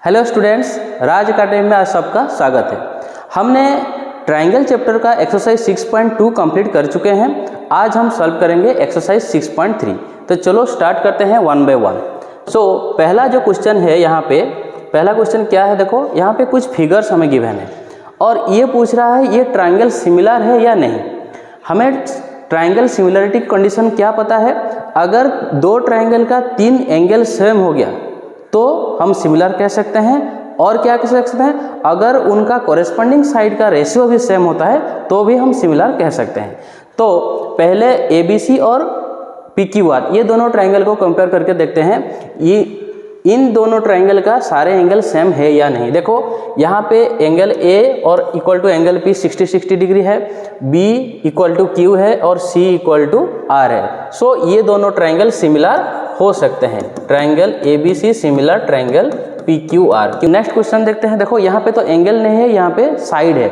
Hello students, राज academy में आज सबका स्वागत है। हमने ट्रायंगल चैप्टर का एक्सरसाइज 6.2 कंप्लीट कर चुके हैं। आज हम सॉल्व करेंगे एक्सरसाइज 6.3। तो चलो स्टार्ट करते हैं वन बाय वन। पहला जो क्वेश्चन है यहाँ पे, पहला क्वेश्चन क्या है, देखो यहाँ पे कुछ फिगर्स हमें गिवन है और ये पूछ रहा है ये ट्रायंगल सिमिलर है या नहीं। हमें ट्रायंगल सिमिलरिटी कंडीशन क्या पता है, अगर दो ट्रायंगल का 3 एंगल सेम हो गया तो हम सिमिलर कह सकते हैं। और क्या कह सकते हैं, अगर उनका कॉरेस्पॉन्डिंग साइड का रेशियो भी सेम होता है तो भी हम सिमिलर कह सकते हैं। तो पहले ABC और PQR ये दोनों ट्रायंगल को कंपेयर करके देखते हैं ये इन दोनों ट्रायंगल का सारे एंगल सेम है या नहीं। देखो यहाँ पे एंगल A और equal to angle P 60 degree है, B इक्वल टू Q है और C इक्वल टू R है। ये दोनों ट्रायंगल सिमिलर हो सकते हैं। Triangle ABC similar triangle PQR। Next question देखते हैं। देखो यहाँ पे तो एंगल नहीं है, यहाँ पे साइड है,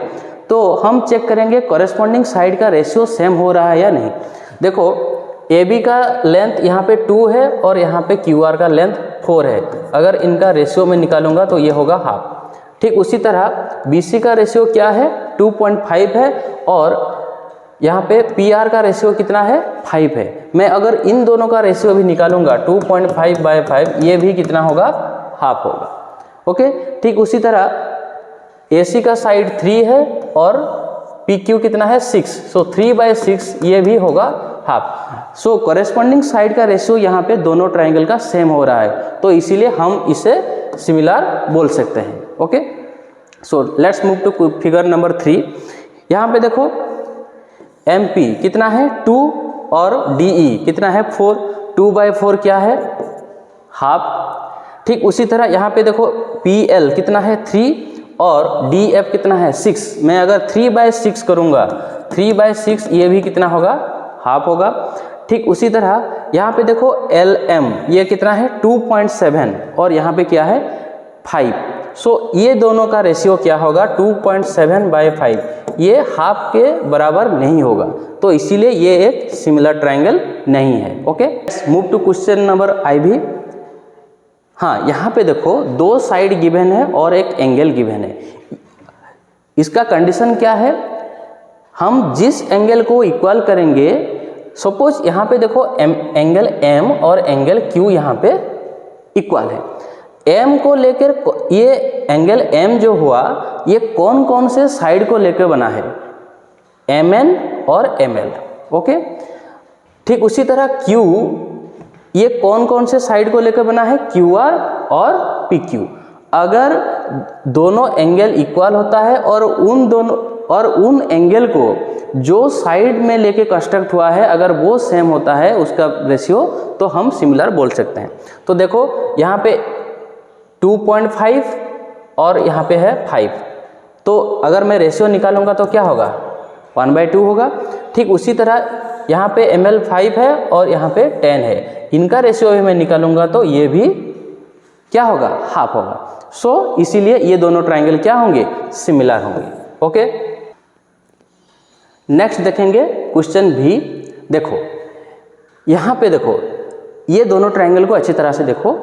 तो हम चेक करेंगे कॉरेस्पॉन्डिंग साइड का रेशियो सेम हो रहा है या नहीं। देखो AB का लेंथ यहाँ पे 2 है और यहाँ पे QR का लेंथ 4 है। अगर इनका रेशियो में निकालूंगा तो ये होगा हाफ। ठीक उसी तरह BC का रेशियो क्या है, 2.5 है और यहाँ पे PR का रेशियो कितना है, 5 है। मैं अगर इन दोनों का रेशियो भी निकालूंगा 2.5/5, ये भी कितना होगा, हाफ होगा। ओके, ठीक उसी तरह AC का साइड 3 है और PQ कितना है, 6, 3/6 ये भी होगा हाफ। कॉरेस्पॉन्डिंग साइड का रेशियो यहाँ पे दोनों ट्रायंगल का सेम हो रहा है, तो इसीलिए हम इसे सिमिलर बोल सकते हैं। Okay, let's move to figure number 3। यहाँ पे देखो MP कितना है, 2 और DE कितना है, 4। 2/4 क्या है, हाफ। ठीक उसी तरह यहाँ पे देखो PL कितना है, 3 और DF कितना है, 6। मैं अगर 3/6 करूँगा, 3/6 ये भी कितना होगा, हाफ होगा। ठीक उसी तरह यहाँ पे देखो LM ये कितना है, 2.7 और यहाँ पे क्या है, 5। ये दोनों का रेशियो क्या होगा, 2.7/5, ये हाफ के बराबर नहीं होगा, तो इसीलिए ये एक सिमिलर ट्रायंगल नहीं है। Okay, move to question number IV। हाँ, यहाँ पे देखो 2 साइड गिवन है और एक एंगल गिवन है। इसका कंडीशन क्या है, हम जिस एंगल को इक्वल करेंगे, सपोज यहाँ पे देखो एंगल M और एंगल Q यहाँ पे इक्वल है। M को लेकर ये एंगल M जो हुआ ये कौन कौन से साइड को लेकर बना है, MN और ML। ओके, ठीक उसी तरह Q ये कौन कौन से साइड को लेकर बना है, QR और PQ। अगर दोनों एंगल इक्वल होता है और उन एंगल को जो साइड में लेके कंस्ट्रक्ट हुआ है अगर वो सेम होता है उसका रेशियो, तो हम सिमिलर बोल सकते हैं। तो देखो यहाँ पे 2.5 और यहाँ पे है 5, तो अगर मैं रेशियो निकालूंगा तो क्या होगा, 1/2 होगा। ठीक उसी तरह यहाँ पे ML 5 है और यहाँ पे 10 है, इनका रेशियो भी मैं निकालूंगा तो ये भी क्या होगा, हाफ होगा। इसीलिए ये दोनों ट्रायंगल क्या होंगे, सिमिलर होंगे। ओके, नेक्स्ट देखेंगे क्वेश्चन भी। देखो यहाँ पे देखो ये दोनों ट्रायंगल को अच्छी तरह से देखो,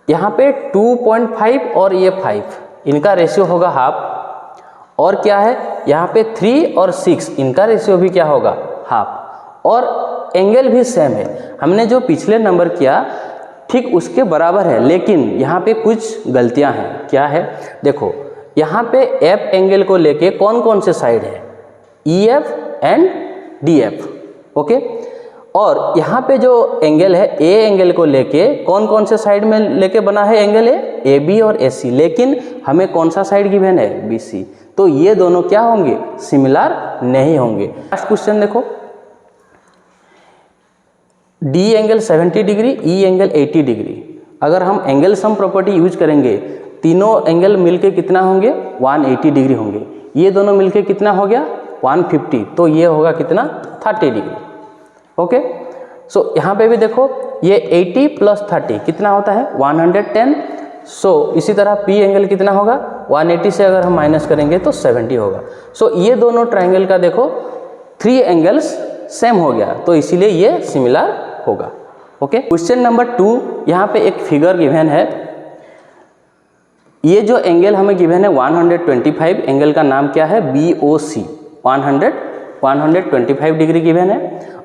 यहाँ पे 2.5 और ये 5, इनका रेशियो होगा हाफ। और क्या है, यहाँ पे 3 और 6 इनका रेशियो भी क्या होगा, हाफ। और एंगल भी सेम है, हमने जो पिछले नंबर किया ठीक उसके बराबर है, लेकिन यहाँ पे कुछ गलतियाँ हैं। क्या है, देखो यहाँ पे F एंगल को लेके कौन कौन से साइड है, EF एंड DF। ओके, और यहाँ पे जो एंगल है A एंगल को लेके कौन कौन से साइड में लेके बना है एंगल है, AB और AC, लेकिन हमें कौन सा साइड गिवन है, BC। तो ये दोनों क्या होंगे, सिमिलर नहीं होंगे। नेक्स्ट क्वेश्चन देखो, D angle 70 degree, E angle 80 degree. अगर हम एंगल सम प्रॉपर्टी यूज करेंगे, तीनों एंगल मिलके कितना होंगे, 180 डिग्री होंगे। ये दोनों मिलके कितना हो गया, 150, तो ये होगा कितना, 30 डिग्री। ओके, यहाँ पे भी देखो ये 80 + 30 कितना होता है, 110। इसी तरह P एंगल कितना होगा, 180 से अगर हम माइनस करेंगे तो 70 होगा। ये दोनों ट्रायंगल का देखो 3 एंगल्स सेम हो गया, तो इसीलिए ये सिमिलर होगा। ओके, क्वेश्चन नंबर 2, यहाँ पे एक फिगर गिवन है ये जो एंगल हमें गिवन है 125, एंगल का नाम क्या है BOC, 125 डिग्री गिवन है।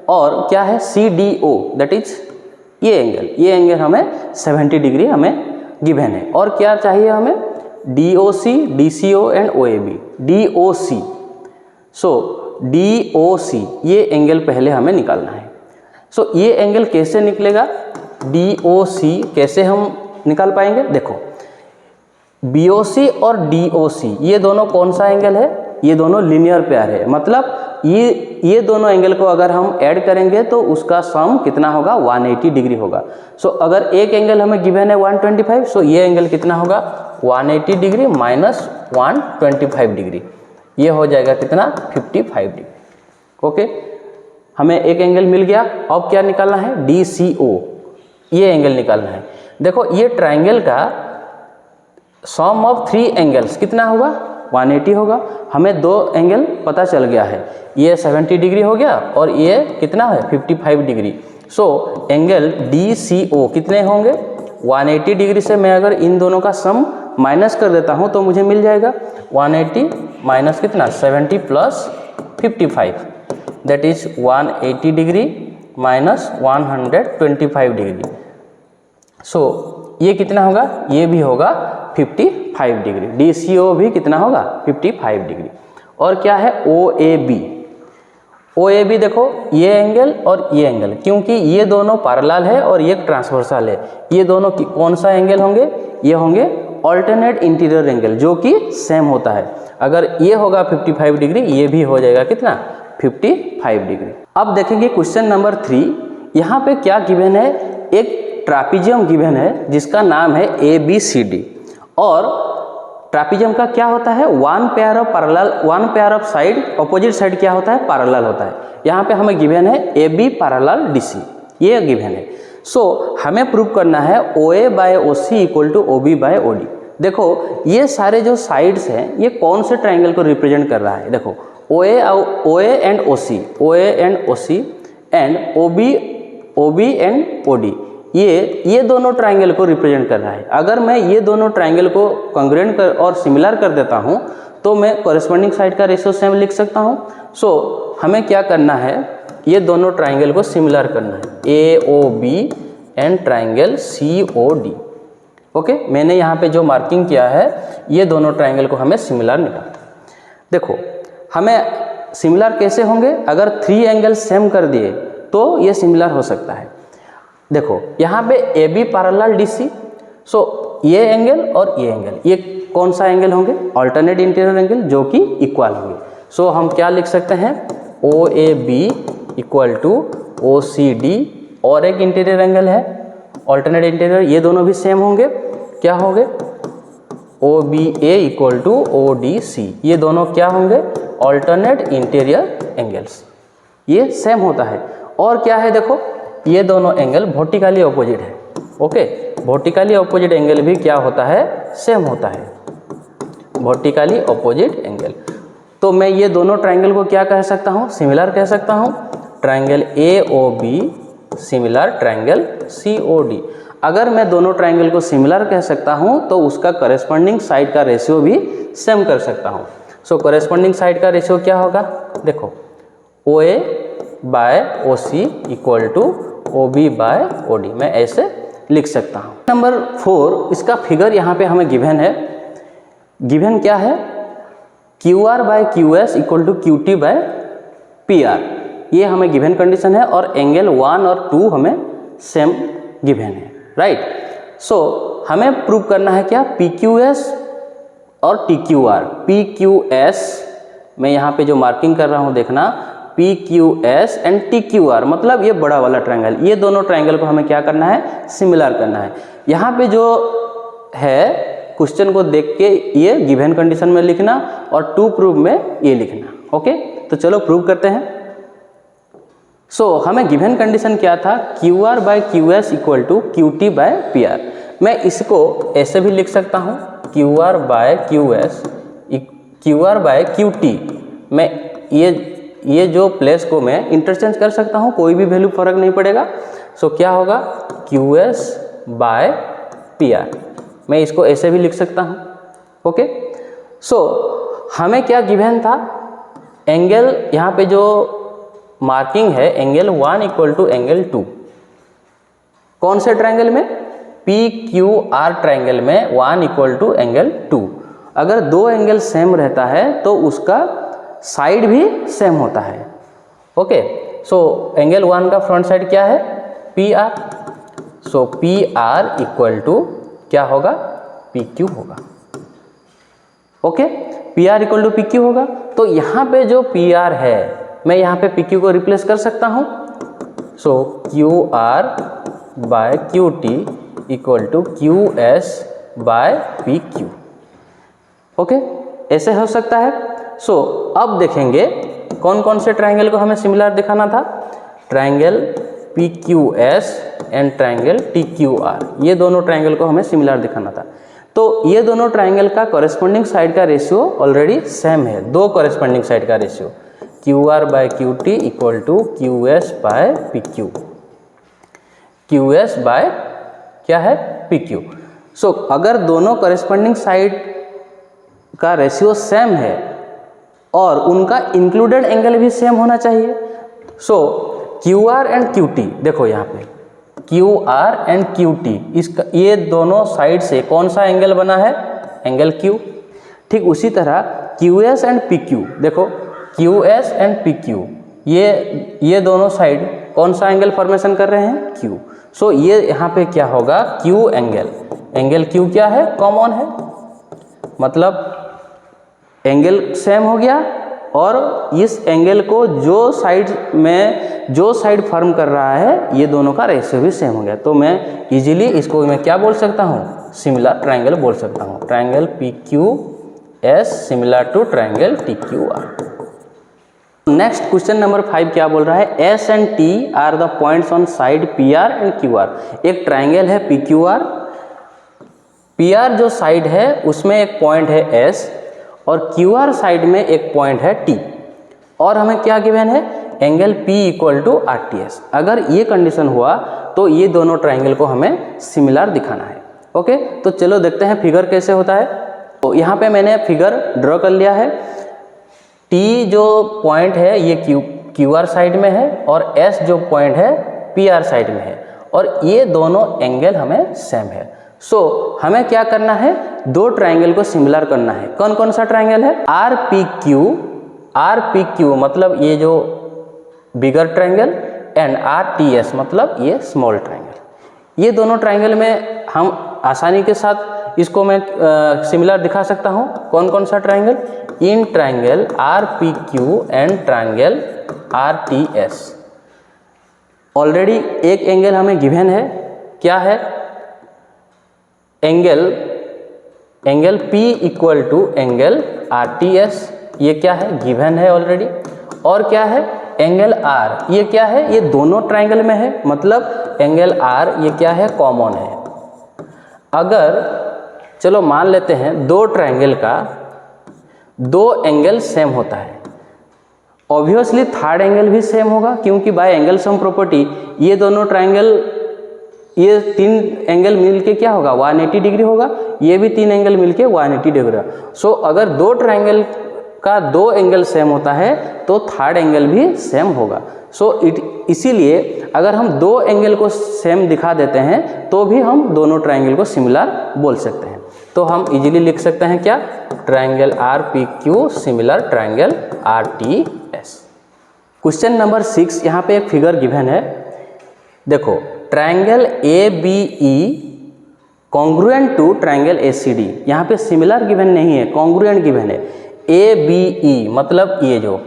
और क्या है CDO, दैट इज ये एंगल हमें 70 डिग्री हमें गिवन है। और क्या चाहिए हमें DOC, DCO and OAB। DOC, so DOC ये एंगल पहले हमें निकालना है। सो ये एंगल कैसे निकलेगा, DOC कैसे हम निकाल पाएंगे, देखो BOC और DOC ये दोनों कौन सा एंगल है, ये दोनों लीनियर पेयर है। मतलब ये दोनों एंगल को अगर हम ऐड करेंगे तो उसका सम कितना होगा 180 डिग्री होगा। सो अगर एक एंगल हमें गिवन है 125, सो ये एंगल कितना होगा 180 डिग्री माइनस 125 डिग्री, ये हो जाएगा कितना 55 डिग्री। ओके, हमें एक एंगल मिल गया। अब क्या निकालना है DCO, ये एंगल निकालना है। देखो ये ट्राइंगल का सम ऑफ 3 एंगल्स कितना होगा 180 होगा। हमें 2 एंगल पता चल गया है, ये 70 डिग्री हो गया और ये कितना है 55 डिग्री। सो एंगल DCO कितने होंगे 180 डिग्री से मैं अगर इन दोनों का सम माइनस कर देता हूँ तो मुझे मिल जाएगा 180 माइनस कितना 70 plus 55, that is 180 degree minus 125 degree. So ये कितना होगा, ये भी होगा 55 डिग्री। DCO भी कितना होगा 55 डिग्री। और क्या है OAB देखो ये एंगल और ये एंगल, क्योंकि ये दोनों पैरेलल है और ये ट्रांसवर्सल है, ये दोनों कौन सा एंगल होंगे, ये होंगे अल्टरनेट इंटीरियर एंगल, जो कि सेम होता है। अगर ये होगा 55 डिग्री, ये भी हो जाएगा कितना 55 डिग्री। अब देखेंगे क्वेश्चन नंबर 3, यहाँ पे क्या गिवन है, एक ट्रापीजियम गिवन है जिसका नाम है ABCD। और ट्रापीजियम का क्या होता है, one pair of side, opposite side क्या होता है पैरेलल होता है। यहाँ पे हमें गिवन है AB पैरेलल DC, ये गिवन है। सो हमें प्रूव करना है OA by OC equal to OB by OD। देखो ये सारे जो साइड्स हैं ये कौन से ट्राइंगल को रिप्रेजेंट कर रहा है, देखो OA and OC and OB and OD, ये दोनों ट्राइंगल को रिप्रेजेंट कर रहा है। अगर मैं ये दोनों ट्राइंगल को कॉन्ग्रुएंट कर और सिमिलर कर देता हूँ तो मैं कॉरेस्पॉन्डिंग साइड का रेशियो सेम लिख सकता हूँ। सो हमें क्या करना है, ये दोनों ट्राइंगल को सिमिलर करना है, AOB and triangle COD। Okay, मैंने यहाँ पे जो मार्किंग किया है ये दोनों ट्राइंगल को हमें सिमिलर निकालना है। देखो हमें सिमिलर कैसे होंगे, अगर 3 एंगल सेम कर दिए तो ये सिमिलर हो सकता है। देखो यहाँ पे AB पैरेलल DC, सो ये एंगल और ये एंगल, ये कौन सा एंगल होंगे अल्टरनेट इंटीरियर एंगल, जो कि इक्वल होंगे। सो हम क्या लिख सकते हैं OAB इक्वल टू OCD, और एक इंटीरियर एंगल है अल्टरनेट इंटीरियर, ये दोनों भी सेम होंगे, क्या होंगे OBA इक्वल टू ODC, ये दोनों क्या होंगे अल्टरनेट इंटीरियर एंगल्स, ये सेम होता है। और क्या है देखो ये दोनों एंगल वर्टिकली ऑपोजिट है। ओके, वर्टिकली ऑपोजिट एंगल भी क्या होता है सेम होता है, वर्टिकली ऑपोजिट एंगल। तो मैं ये दोनों ट्राइंगल को क्या कह सकता हूँ, सिमिलर कह सकता हूँ, triangle AOB similar triangle COD। अगर मैं दोनों ट्राइंगल को सिमिलर कह सकता हूँ तो उसका कॉरेस्पॉन्डिंग साइड का रेशियो भी सेम कर सकता हूँ। सो कॉरेस्पॉन्डिंग साइड का रेशियो क्या होगा, देखो OA by OC equal to OB by OD, मैं ऐसे लिख सकता हूँ। नंबर 4, इसका फिगर यहाँ पे हमें गिवन है, गिवन क्या है QR by QS equal to QT by PR, ये हमें गिवन कंडीशन है। और एंगल 1 और 2 हमें सेम गिवन है, राइट। सो हमें प्रूव करना है क्या PQS और TQR। PQS मैं यहाँ पे जो मार्किंग कर रहा हूँ देखना, PQS एंड TQR मतलब ये बड़ा वाला ट्रायंगल, ये दोनों ट्रायंगल को हमें क्या करना है सिमिलर करना है। यहाँ पे जो है क्वेश्चन को देख के ये गिवन कंडीशन में लिखना और टू प्रूव में ये लिखना। ओके, तो चलो प्रूव करते हैं। सो हमें गिवन कंडीशन क्या था, QR by QS equal to QT by PR। मैं इसको ऐसे भी लिख सकता हूँ QR बाय QT। मैं ये जो प्लेस को मैं इंटरचेंज कर सकता हूँ, कोई भी वैल्यू फर्क नहीं पड़ेगा। सो क्या होगा QS बाय PR, मैं इसको ऐसे भी लिख सकता हूँ। ओके, सो हमें क्या गिवन था, एंगल यहाँ पे जो मार्किंग है एंगल 1 इक्वल टू एंगल 2, कौन से ट्रायंगल में, PQR ट्रायंगल में 1 इक्वल टू एंगल 2। अगर दो एंगल सेम रहता है तो उसका साइड भी सेम होता है। ओके, सो एंगल 1 का फ्रंट साइड क्या है, PR, so PR equal to क्या होगा, PQ होगा। Okay, PR equal to PQ होगा। तो यहाँ पे जो PR है मैं यहाँ पे PQ को रिप्लेस कर सकता हूँ, so QR by QT equal to QS by PQ। Okay, ऐसे हो सकता है। सो अब देखेंगे कौन कौन से ट्रायंगल को हमें सिमिलर दिखाना था, triangle PQS and triangle TQR, ये दोनों ट्रायंगल को हमें सिमिलर दिखाना था। तो ये दोनों ट्रायंगल का कॉरेस्पॉन्डिंग साइड का रेशियो ऑलरेडी सेम है, दो कॉरेस्पॉन्डिंग साइड का ratio QR by QT equal to QS by PQ, QS by क्या है, PQ। सो अगर दोनों कॉरेस्पॉन्डिंग साइड का रेशियो सेम है और उनका इंक्लूडेड एंगल भी सेम होना चाहिए, सो QR एंड QT, देखो यहाँ पे QR एंड QT, इसका ये दोनों साइड से कौन सा एंगल बना है, एंगल Q। ठीक उसी तरह QS एंड PQ, देखो QS एंड PQ, ये दोनों साइड कौन सा एंगल फॉर्मेशन कर रहे हैं, Q। सो ये यहाँ पे क्या होगा, Q एंगल, एंगल Q क्या है, कॉमन है, मतलब एंगल सेम हो गया और इस एंगल को जो साइड फॉर्म कर रहा है ये दोनों का रेशियो भी सेम हो गया। तो मैं इजीली इसको मैं क्या बोल सकता हूँ, सिमिलर ट्रायंगल बोल सकता हूँ, triangle PQS similar to triangle TQR। Next question number 5 क्या बोल रहा है, S and T are the points on side PR and QR। एक ट्रायंगल है PQR, PR जो साइड है उसमें एक पॉइंट है S और QR साइड में एक पॉइंट है T, और हमें क्या गिवन है, angle P equal to RTS। अगर ये कंडीशन हुआ तो ये दोनों ट्रायंगल को हमें सिमिलर दिखाना है। ओके, तो चलो देखते हैं फिगर कैसे होता है। तो यहाँ पे मैंने फिगर ड्रॉ कर लिया है, T जो पॉइंट है ये QR साइड में है और S जो पॉइंट है PR साइड में है, और ये दोनों एंगल हमें सेम है। सो हमें क्या करना है, दो ट्रायंगल को सिमिलर करना है। कौन कौन सा ट्रायंगल है, RPQ मतलब ये जो बिगर ट्रायंगल, एंड RTS मतलब ये स्मॉल ट्रायंगल। ये दोनों ट्रायंगल में हम आसानी के साथ इसको मैं सिमिलर दिखा सकता हूँ। कौन कौन सा triangle, in triangle RPQ and triangle RTS। Already एक एंगल हमें गिवन है, क्या है, angle P equal to angle RTS, ये क्या है, गिवन है ऑलरेडी। और क्या है, एंगल R, ये क्या है, ये दोनों ट्रायंगल में है, मतलब एंगल R ये क्या है, कॉमन है। अगर चलो मान लेते हैं दो ट्रायंगल का दो एंगल सेम होता है, ऑब्वियसली थर्ड एंगल भी सेम होगा, क्योंकि बाय एंगल सम प्रॉपर्टी ये दोनों ट्रायंगल, ये तीन एंगल मिलके क्या होगा, 180 डिग्री होगा, ये भी तीन एंगल मिलके 180 डिग्री होगा। सो अगर दो ट्रायंगल का दो एंगल सेम होता है तो थर्ड एंगल भी सेम होगा। सो इसीलिए अगर हम दो एंगल को सेम दिखा देते हैं तो भी हम दोनों ट्रायंगल को सिमिलर बोल सकते हैं। तो हम इजीली लिख सकते हैं क्या, triangle RPQ similar triangle RTS। Question number 6, यहाँ पे एक फिगर गिवन है, देखो triangle ABE congruent to triangle ACD। यहाँ पे सिमिलर गिवन नहीं है, कॉन्ग्रुएंट गिवन है। ABE मतलब ये जो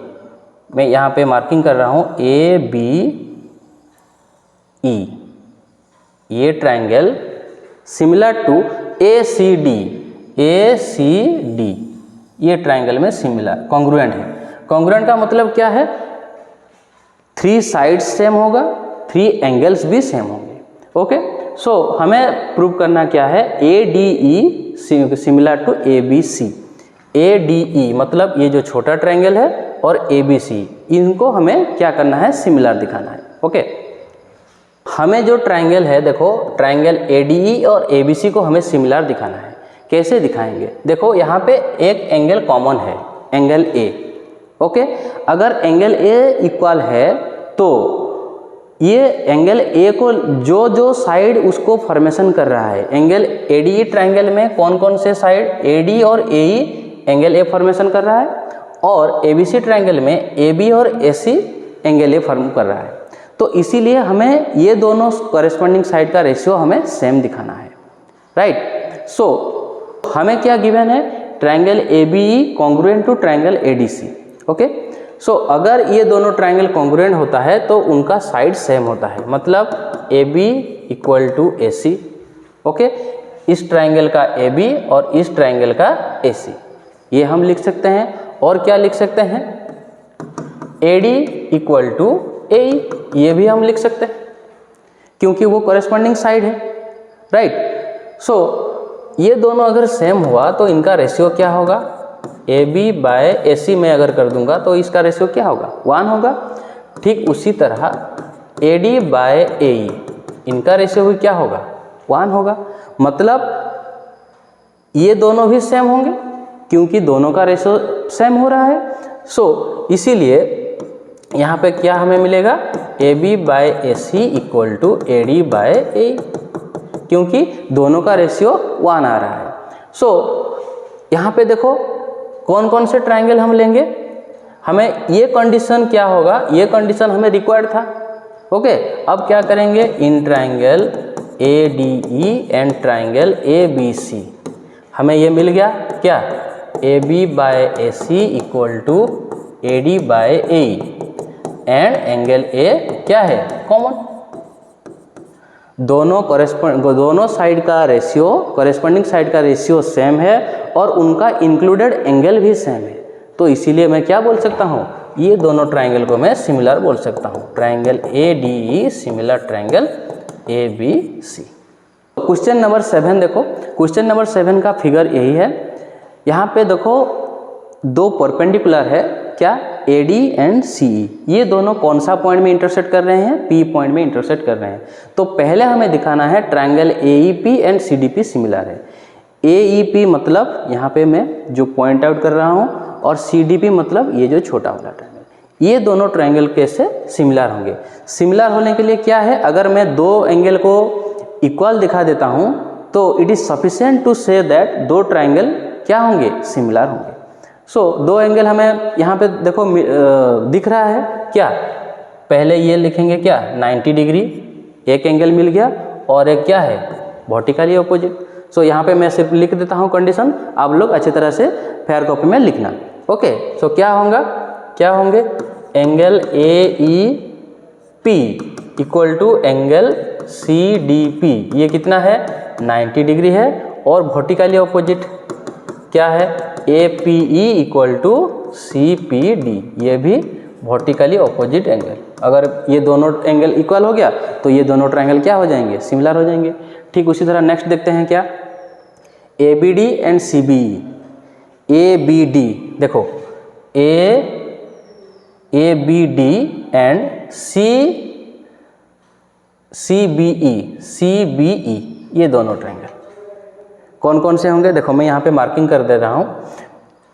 मैं यहाँ पे मार्किंग कर रहा हूँ ABE, ये ट्रायंगल सिमिलर टू ACD, ये ट्रायंगल में सिमिलर कॉन्ग्रुएंट है। कॉन्ग्रुएंट का मतलब क्या है, 3 साइड्स सेम होगा, 3 एंगल्स भी सेम होंगे। ओके, सो हमें प्रूव करना क्या है, ADE similar to ABC। ADE मतलब ये जो छोटा ट्रायंगल है और ABC, इनको हमें क्या करना है, सिमिलर दिखाना है। ओके, हमें जो ट्रायंगल है, देखो ट्रायंगल ADE और ABC को हमें सिमिलर दिखाना है, कैसे दिखाएंगे? देखो यहाँ पे एक एंगल कॉमन है, एंगल ए। ओके, अगर एंगल ए इक्वल है तो ये एंगल ए को जो जो साइड उसको फॉर्मेशन कर रहा है, एंगल एडीई ट्रायंगल में कौन कौन से साइड एडी और एई एंगल ए फॉर्मेशन कर रहा है, और एबीसी ट्रायंगल में एबी और एसी एंगल ए फॉर्म कर रहा है। तो इसीलिए हमें ये दोनों कॉरेस्पॉन्डिंग साइड का रेशियो हमें सेम दिखाना है, राइट। सो हमें क्या गिवन है, triangle ABE congruent to triangle ADC. Okay, so अगर ये दोनों ट्रायंगल कॉन्ग्रुएंट होता है तो उनका साइड सेम होता है, मतलब AB equal to AC। Okay, इस ट्रायंगल का AB और इस ट्रायंगल का AC, ये हम लिख सकते हैं। और क्या लिख सकते हैं, AD इक्वल टू AE, ये भी हम लिख सकते हैं क्योंकि वो कॉरेस्पॉन्डिंग साइड है, राइट। सो ये दोनों अगर सेम हुआ तो इनका रेशियो क्या होगा, AB बाय AC में अगर कर दूंगा तो इसका रेशियो क्या होगा, 1 होगा। ठीक उसी तरह AD बाय AE, इनका रेशियो भी क्या होगा, 1 होगा। मतलब ये दोनों भी सेम होंगे क्योंकि दोनों का रेशियो सेम हो रहा है। सो इसीलिए यहाँ पे क्या हमें मिलेगा, AB by AC equal to AD by AE, क्योंकि दोनों का रेशियो 1 आ रहा है। सो यहाँ पे देखो कौन कौन से ट्रायंगल हम लेंगे, हमें ये कंडीशन क्या होगा, ये कंडीशन हमें रिक्वायर्ड था। ओके, अब क्या करेंगे, in triangle ADE and triangle ABC हमें ये मिल गया क्या, AB by AC equal to AD by AE and angle A क्या है, कॉमन। दोनों साइड का रेशियो, कॉरेस्पॉन्डिंग साइड का रेशियो सेम है और उनका इंक्लूडेड एंगल भी सेम है। तो इसीलिए मैं क्या बोल सकता हूँ, ये दोनों ट्रायंगल को मैं सिमिलर बोल सकता हूँ, triangle ADE similar triangle ABC। Question number 7 देखो, क्वेश्चन नंबर 7 का फिगर यही है। यहाँ पे देखो दो परपेंडिकुलर है क्या, AD एंड CE, ये दोनों कौन सा पॉइंट में इंटरसेक्ट कर रहे हैं, P पॉइंट में इंटरसेक्ट कर रहे हैं। तो पहले हमें दिखाना है triangle AEP and CDP similar है। AEP मतलब यहाँ पे मैं जो पॉइंट आउट कर रहा हूँ, और CDP मतलब ये जो छोटा वाला ट्रायंगल, ये दोनों ट्रायंगल कैसे सिमिलर होंगे। सिमिलर होने के लिए क्या है, अगर मैं दो एंगल को इक्वल दिखा देता हूँ तो it is sufficient to say that दो ट्रायंगल क्या होंगे, सिमिलर होंगे। सो दो एंगल हमें यहाँ पे देखो दिख रहा है क्या, पहले ये लिखेंगे क्या, 90 डिग्री, एक एंगल मिल गया, और एक क्या है, वर्टिकली ऑपोजिट। सो यहाँ पे मैं सिर्फ लिख देता हूँ कंडीशन, आप लोग अच्छी तरह से फेयर कॉपी में लिखना। ओके, सो क्या होंगे, angle AEP equal to angle CDP, ये कितना है, 90 डिग्री है, और वर्टिकली ऑपोजिट क्या है, APE इक्वल टू CPD, ये भी वर्टिकली ऑपोजिट एंगल। अगर ये दोनों एंगल इक्वल हो गया तो ये दोनों ट्रायंगल क्या हो जाएंगे, सिमिलर हो जाएंगे। ठीक उसी तरह नेक्स्ट देखते हैं क्या, ABD एंड CBE। ABD देखो, ABD एंड CBE, ये दोनों ट्रायंगल कौन कौन से होंगे, देखो मैं यहाँ पे मार्किंग कर दे रहा हूँ।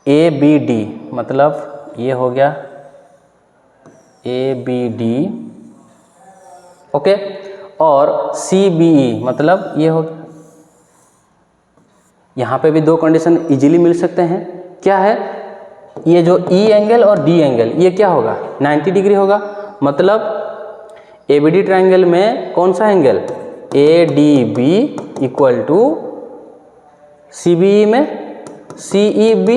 ABD मतलब ये हो गया ABD, ओके, और CBE मतलब ये हो गया। यहाँ पे भी दो कंडीशन इजीली मिल सकते हैं, क्या है, ये जो E एंगल और D एंगल, ये क्या होगा, 90 डिग्री होगा। मतलब ABD ट्रायंगल में कौन सा angle, ADB equal to CBE में CEB,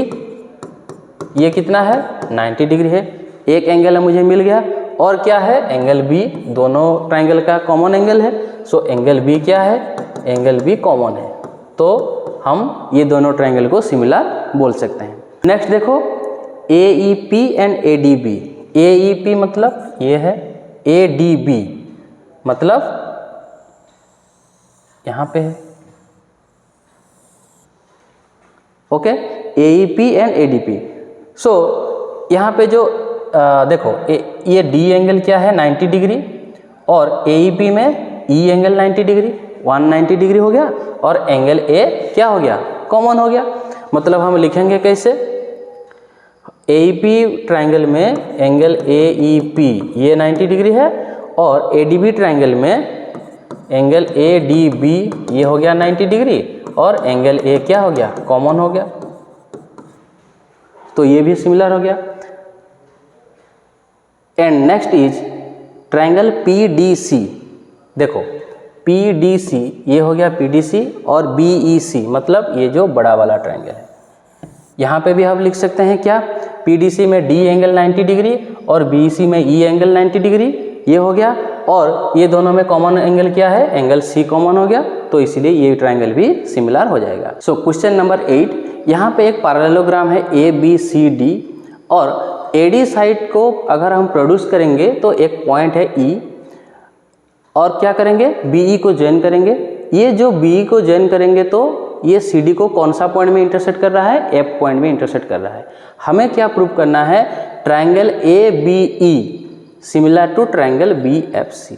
ये कितना है, 90 डिग्री है, एक एंगल मुझे मिल गया, और क्या है, एंगल B, दोनों ट्रायंगल का कॉमन एंगल है। सो एंगल B क्या है, एंगल B कॉमन है, तो हम ये दोनों ट्रायंगल को सिमिलर बोल सकते हैं। नेक्स्ट देखो AEP एंड ADB। AEP मतलब ये है, ADB मतलब यहाँ पे है, ओके, AEP एंड ADP। सो यहाँ पे जो देखो ये D एंगल क्या है, 90 डिग्री, और AEP में E एंगल 90 डिग्री, 190 डिग्री हो गया, और एंगल A क्या हो गया, कॉमन हो गया। मतलब हम लिखेंगे कैसे, AEP ट्रायंगल में एंगल AEP ये 90 डिग्री है और ADB ट्रायंगल में एंगल ADB ये हो गया 90 डिग्री और एंगल A क्या हो गया, कॉमन हो गया, तो ये भी सिमिलर हो गया। And next is triangle PDC। देखो PDC ये हो गया PDC और BEC मतलब ये जो बड़ा वाला ट्रायंगल है। यहाँ पे भी हम लिख सकते हैं क्या, PDC में D एंगल 90 डिग्री और BEC में E एंगल 90 डिग्री, ये हो गया। और ये दोनों में कॉमन एंगल क्या है, एंगल C कॉमन हो गया, तो इसलिए ये ट्रायंगल भी सिमिलर हो जाएगा। सो क्वेश्चन नंबर 8, यहाँ पे एक पैरेललोग्राम है ABCD और AD साइड को अगर हम प्रोड्यूस करेंगे तो एक पॉइंट है E और क्या करेंगे, BE को जॉइन करेंगे। ये जो BE को जॉइन करेंगे तो ये CD को कौन सा पॉइंट में इंटरसेक्ट कर रहा है, F पॉइंट में इंटरसेक्ट कर रहा है। हमें क्या प्रूव करना है, triangle ABE similar to triangle BFC।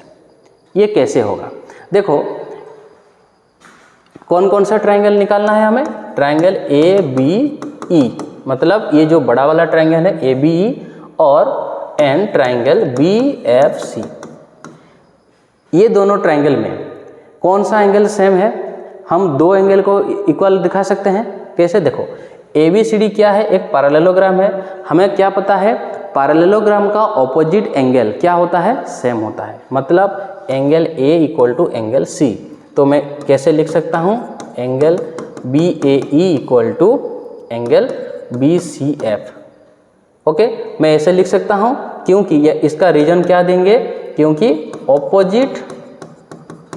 ये कैसे होगा, देखो कौन कौन सा ट्रायंगल निकालना है हमें, ट्रायंगल ABE मतलब ये जो बड़ा वाला ट्रायंगल है ABE और एंड ट्रायंगल BFC। ये दोनों ट्रायंगल में कौन सा एंगल सेम है, हम दो एंगल को इक्वल दिखा सकते हैं। कैसे, देखो ABCD क्या है, एक पैरेललोग्राम है। हमें क्या पता है, पैरेललोग्राम का ऑपोजिट एंगल क्या होता है, सेम होता है। मतलब angle A equal to angle C। तो मैं कैसे लिख सकता हूँ, angle BAE equal to angle BCF। Okay, मैं ऐसे लिख सकता हूँ क्योंकि ये इसका रीजन क्या देंगे, क्योंकि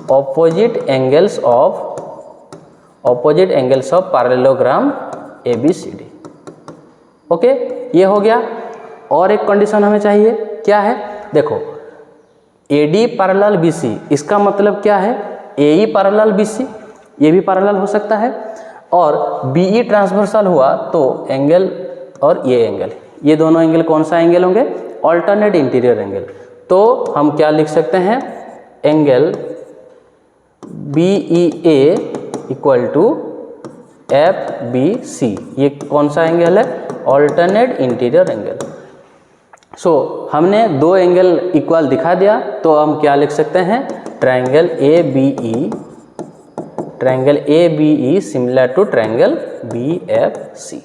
opposite angles of parallelogram ABCD। Okay, ये हो गया। और एक कंडीशन हमें चाहिए, क्या है, देखो AD पैरेलल BC, इसका मतलब क्या है, AE पैरेलल BC, ये भी पैरेलल हो सकता है। और BE ट्रांसवर्सल हुआ तो एंगल और ये एंगल, ये दोनों एंगल कौन सा एंगल होंगे, ऑल्टरनेट इंटीरियर एंगल। तो हम क्या लिख सकते हैं, angle BEA equal to FBC, ये कौन सा एंगल है, ऑल्टरनेट इंटीरियर एंगल। सो हमने दो एंगल इक्वल दिखा दिया, तो हम क्या लिख सकते हैं, triangle ABE similar to triangle BFC।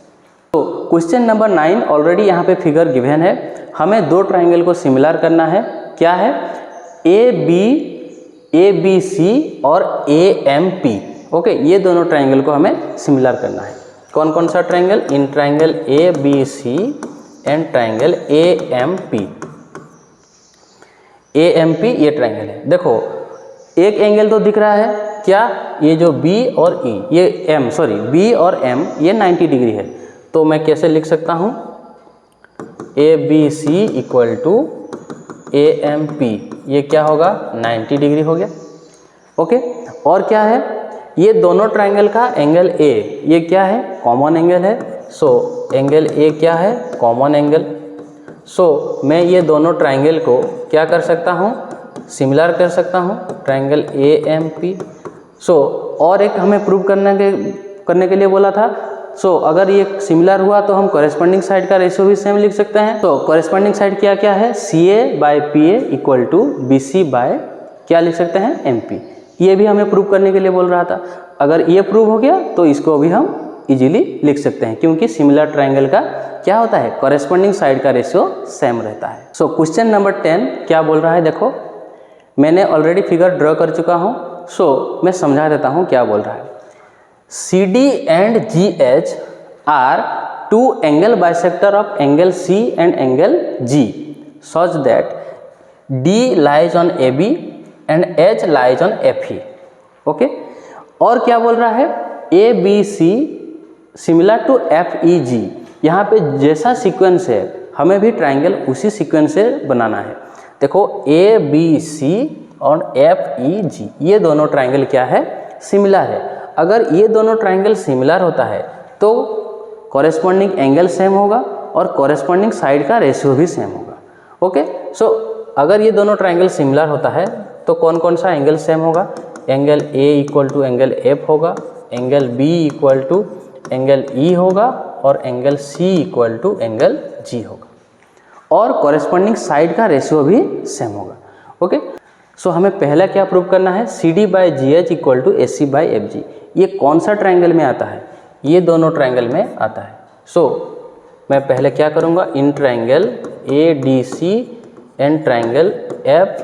तो क्वेश्चन नंबर 9 ऑलरेडी यहाँ पे फिगर गिवन है। हमें दो ट्रायंगल को सिमिलर करना है, क्या है, ABC और AMP। ओके, ये दोनों ट्रायंगल को हमें सिमिलर करना है। कौन कौन सा triangle, in triangle ABC and triangle AMP। ये ट्रायंगल है। देखो एक एंगल तो दिख रहा है, क्या, ये जो B और E, ये B और M ये 90 डिग्री है। तो मैं कैसे लिख सकता हूँ, ABC इक्वल टू AMP, ये क्या होगा, 90 डिग्री हो गया। ओके, और क्या है, ये दोनों ट्रायंगल का एंगल A ये क्या है, कॉमन एंगल है। सो एंगल A क्या है, कॉमन एंगल। सो मैं ये दोनों ट्रायंगल को क्या कर सकता हूँ, सिमिलर कर सकता हूँ, ट्रायंगल AMP। सो और एक हमें प्रूव करने के लिए बोला था। सो अगर ये सिमिलर हुआ तो हम कॉरेस्पॉन्डिंग साइड का रेशियो भी सेम लिख सकते हैं। तो कॉरेस्पॉन्डिंग साइड क्या क्या है, CA/PA equal to BC bye क्या लिख सकते हैं, MP। ये भी हमें प्रूव करने के लिए बोल रहा था। अगर ये प्रूव हो गया तो इसको भी हम इजीली लिख सकते हैं, क्योंकि सिमिलर ट्रायंगल का क्या होता है, कॉरेस्पॉन्डिंग साइड का रेशियो सेम रहता है। सो क्वेश्चन नंबर 10 क्या बोल रहा है, देखो मैंने ऑलरेडी फिगर ड्रॉ कर चुका हूँ। सो मैं समझा देता हूँ क्या बोल रहा है। CD and GH are two angle bisector of angle C and angle G such that D lies on AB and H lies on FE। Okay, और क्या बोल रहा है, ABC सिमिलर टू FEG। यहाँ पे जैसा सीक्वेंस है हमें भी ट्रायंगल उसी सीक्वेंस से बनाना है। देखो ABC और FEG ये दोनों ट्रायंगल क्या है, सिमिलर है। अगर ये दोनों ट्रायंगल सिमिलर होता है तो कॉरेस्पॉन्डिंग एंगल सेम होगा और कॉरेस्पॉन्डिंग साइड का रेशियो भी सेम होगा। ओके, सो अगर ये दोनों ट्रायंगल सिमिलर होता है तो कौन कौन सा एंगल सेम होगा, angle A equal to angle F होगा, angle B equal to angle E होगा और angle C equal to angle G होगा और कॉरेस्पॉन्डिंग साइड का रेशियो भी सेम होगा। ओके, सो हमें पहला क्या प्रूव करना है, C D by G H equal to A C by F G. ये कौन सा ट्रायंगल में आता है, ये दोनों ट्रायंगल में आता है। सो मैं पहले क्या करूँगा, in triangle A D C and triangle F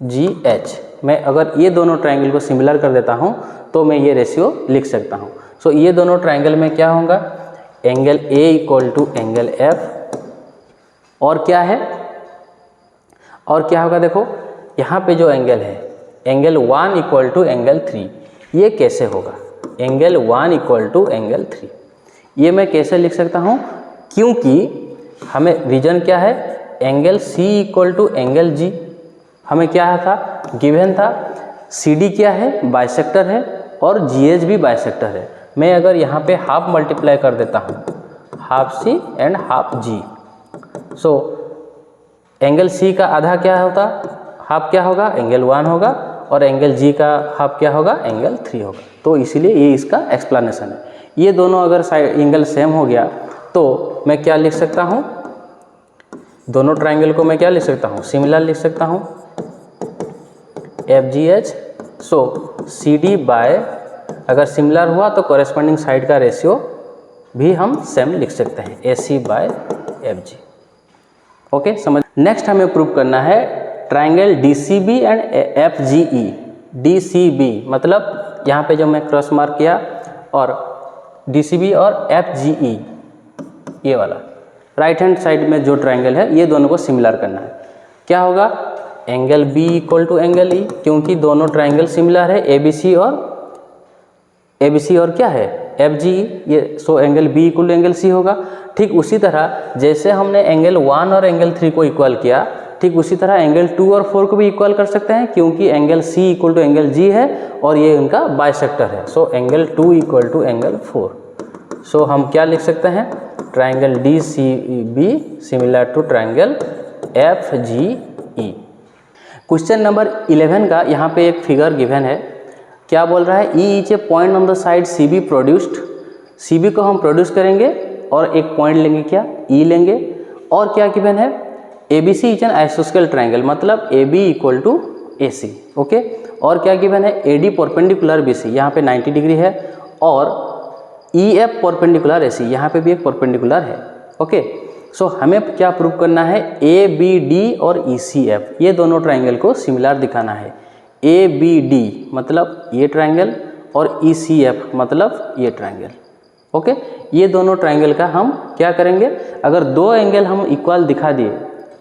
G H, मैं अगर ये दोनों ट्रायंगल को सिमिलर कर देता हूँ तो मैं ये रेशियो लिख सकता हूँ। सो ये दोनों ट्रायंगल में क्या होगा, angle A equal to angle F और क्या है, और क्या होगा, देखो यहाँ पे जो एंगल है एंगल 1 इक्वल टू एंगल 3, ये कैसे होगा, एंगल 1 इक्वल टू एंगल 3, ये मैं कैसे लिख सकता हूँ, क्योंकि हमें रीजन क्या है, angle C equal to angle G, हमें क्या था, गिवन था, सी डी क्या है, बाइसेक्टर है और जी एच भी बाइसेक्टर है। मैं अगर यहाँ पे हाफ मल्टीप्लाई कर देता हूँ, half C and half G, so angle C का आधा क्या होता, हाफ क्या होगा, एंगल 1 होगा और एंगल जी का हाफ क्या होगा, एंगल 3 होगा। तो इसीलिए ये इसका एक्सप्लेनेशन है। ये दोनों अगर साइड एंगल सेम हो गया तो मैं क्या लिख सकता हूँ, दोनों ट्रायंगल को मैं क्या लिख सकता हूँ, सिमिलर लिख सकता हूँ, एफ जी एच। सो सी डी बाय, अगर सिमिलर हुआ तो कॉरेस्पॉन्डिंग साइड का रेशियो भी हम सेम लिख सकते हैं, A C by F G. Okay, समझ। नेक्स्ट हमें प्रूव करना है triangle D C B and F G E. D C B मतलब यहाँ पे जो मैं क्रॉस मार्क किया, और डी सी बी और एफ जी ई, ये वाला राइट हैंड साइड में जो ट्रायंगल है, ये दोनों को सिमिलर करना है। क्या होगा, angle B equal to angle E, क्योंकि दोनों ट्रायंगल सिमिलर है, ए बी सी और क्या है, एफ जी ई, ये so angle B equal to angle C होगा। ठीक उसी तरह जैसे हमने एंगल 1 और एंगल 3 को इक्वल किया, ठीक उसी तरह एंगल 2 और 4 को भी इक्वल कर सकते हैं, क्योंकि angle C equal to angle G है और ये उनका बाइसेक्टर है। So angle 2 equal to angle 4। So हम क्या लिख सकते हैं, triangle D C B similar to triangle F G E. Question number 11 का यहाँ पे एक फिगर गिवन है। क्या बोल रहा है, E is a point on the side C B produced. C B को हम प्रोड्यूस करेंगे और एक पॉइंट लेंगे, क्या, ई लेंगे, और क्या गिवन है, A B C is an आइसोस्केल ट्रायंगल, मतलब A B equal to A C. Okay, और क्या गिवन है, A D perpendicular B C, यहाँ पे 90 डिग्री है, और ई एफ परपेंडिकुलर ए सी, यहाँ पे भी एक परपेंडिकुलर है। ओके, सो हमें क्या प्रूव करना है, ए बी डी और ई सी एफ, ये दोनों ट्रायंगल को सिमिलर दिखाना है। ए बी डी मतलब ये ट्रायंगल और ई सी एफ मतलब ये ट्रायंगल। ओके, ये दोनों ट्रायंगल का हम क्या करेंगे, अगर दो एंगल हम इक्वल दिखा दिए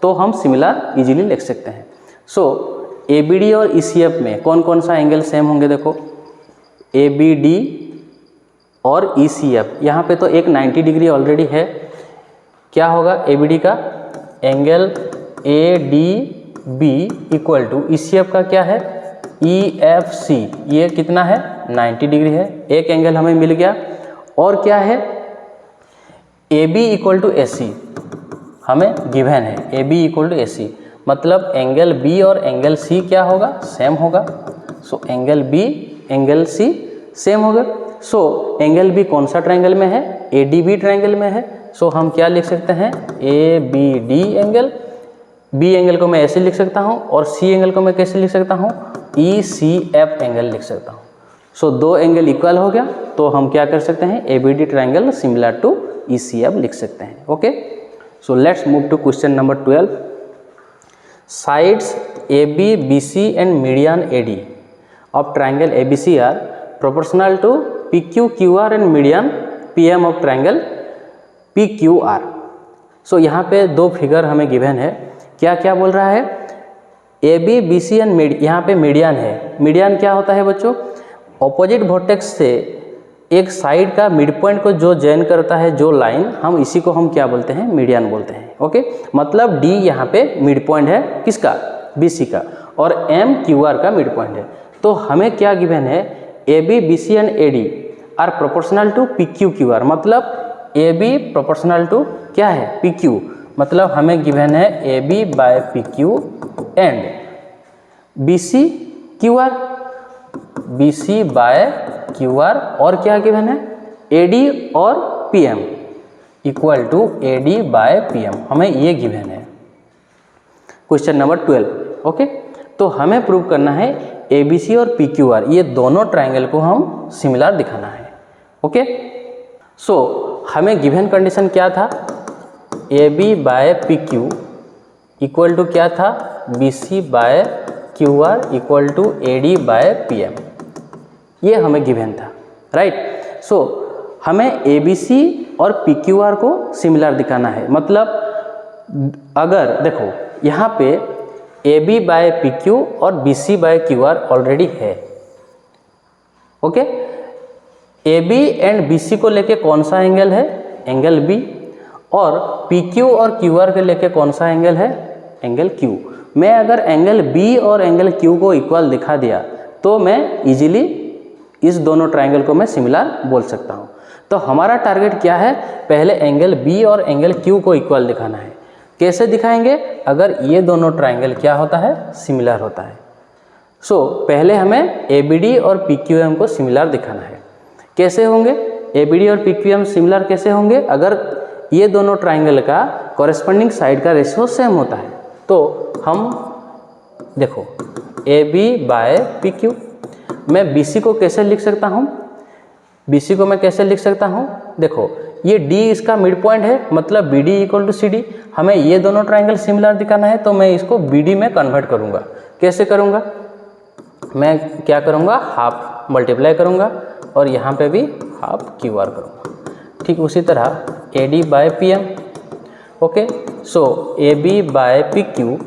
तो हम सिमिलर इजीली लिख सकते हैं। सो ए बी डी और ई सी एफ में कौन कौन सा एंगल सेम होंगे, देखो ए बी डी और ई सी एफ, यहाँ पे तो एक 90 डिग्री ऑलरेडी है। क्या होगा, ए बी डी का angle A D B equal to E C F का क्या है, ई एफ सी, ये कितना है, 90 डिग्री है, एक एंगल हमें मिल गया। और क्या है, A B equal to A C हमें गिवन है, A B equal to A C मतलब एंगल बी और एंगल सी क्या होगा, सेम होगा। So angle B angle C same होगा। सो एंगल बी कौन सा ट्रायंगल में है, ए डी बी ट्रायंगल में है। सो हम क्या लिख सकते हैं, A B D angle, B angle को मैं ऐसे लिख सकता हूँ और सी एंगल को मैं कैसे लिख सकता हूँ, ई सी एफ एंगल लिख सकता हूँ। सो दो एंगल इक्वल हो गया तो हम क्या कर सकते हैं, A B D triangle similar to E C F लिख सकते हैं। Okay, so let's move to question number 12। Sides A B B C and median A D of triangle A B C are proportional to P Q Q R and median P M of triangle P Q R. So यहाँ पे दो figure हमें given है। क्या क्या बोल रहा है, A B B C and यहाँ पे मीडियन है। मीडियन क्या होता है बच्चों, ऑपोजिट वर्टेक्स से एक साइड का मिड पॉइंट को जो जॉइन करता है जो लाइन, हम इसी को हम क्या बोलते हैं, मीडियन बोलते हैं। ओके, मतलब डी यहाँ पे मिड पॉइंट है किसका, बी सी का, और एम क्यू आर का मिड पॉइंट है। तो हमें क्या गिवन है, A B B C and A D are proportional to P Q Q R, मतलब ए बी प्रोपोर्शनल टू क्या है, पी क्यू, मतलब हमें गिवन है A B by P Q and B C Q R, B C by Q R, और क्या given है, AD और PM equal to AD by PM, हमें ये गिवन है। Question number 12। ओके, तो हमें प्रूव करना है ABC और PQR ये दोनों ट्राइंगल को हम सिमिलर दिखाना है। ओके, सो हमें गिवन कंडीशन क्या था, AB by PQ equal to क्या था, BC by QR equal to AD by PM, ये हमें गिवन था, राइट। सो हमें ABC और PQR को सिमिलर दिखाना है। मतलब अगर देखो यहाँ पे AB बाय PQ और BC बाय QR ऑलरेडी है। ओके, AB एंड BC को लेके कौन सा एंगल है, एंगल B, और PQ और QR के लेके कौन सा एंगल है, एंगल Q। मैं अगर एंगल B और एंगल Q को इक्वल दिखा दिया तो मैं इजीली इस दोनों ट्राइंगल को मैं सिमिलर बोल सकता हूँ। तो हमारा टारगेट क्या है, पहले एंगल B और एंगल Q को इक्वल दिखाना है। कैसे दिखाएंगे, अगर ये दोनों ट्राइंगल क्या होता है, सिमिलर होता है। सो पहले हमें ABD और PQM को सिमिलर दिखाना है। कैसे होंगे ABD और PQM सिमिलर, कैसे होंगे, अगर ये दोनों ट्राइंगल का कॉरेस्पॉन्डिंग साइड का रेशियो सेम होता है। तो हम देखो AB बाय PQ, मैं BC को कैसे लिख सकता हूँ, BC को मैं कैसे लिख सकता हूँ, देखो ये D इसका मिड पॉइंट है, मतलब BD इक्वल टू CD। हमें ये दोनों ट्राइंगल सिमिलर दिखाना है तो मैं इसको BD में कन्वर्ट करूँगा। कैसे करूँगा, मैं क्या करूँगा, हाफ मल्टीप्लाई करूँगा और यहाँ पे भी हाफ QR करूँगा। ठीक उसी तरह AD by PM। Okay, so AB by PQ,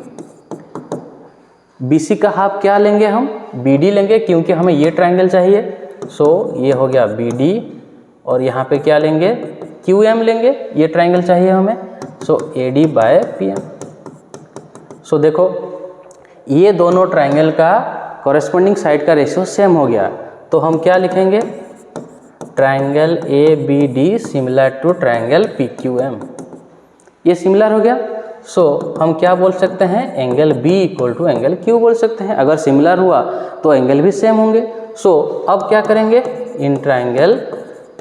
BC का हाफ क्या लेंगे हम, BD लेंगे, क्योंकि हमें ये ट्राइंगल चाहिए। सो ये हो गया BD और यहाँ पे क्या लेंगे, QM लेंगे, ये ट्राइंगल चाहिए हमें। So AD by PM। So देखो ये दोनों ट्राइंगल का कॉरेस्पॉन्डिंग साइड का रेशियो सेम हो गया, तो हम क्या लिखेंगे, triangle ABD similar to triangle PQM, ये सिमिलर हो गया। सो हम क्या बोल सकते हैं, angle B equal to angle Q बोल सकते हैं। अगर सिमिलर हुआ तो एंगल भी सेम होंगे। सो अब क्या करेंगे, in triangle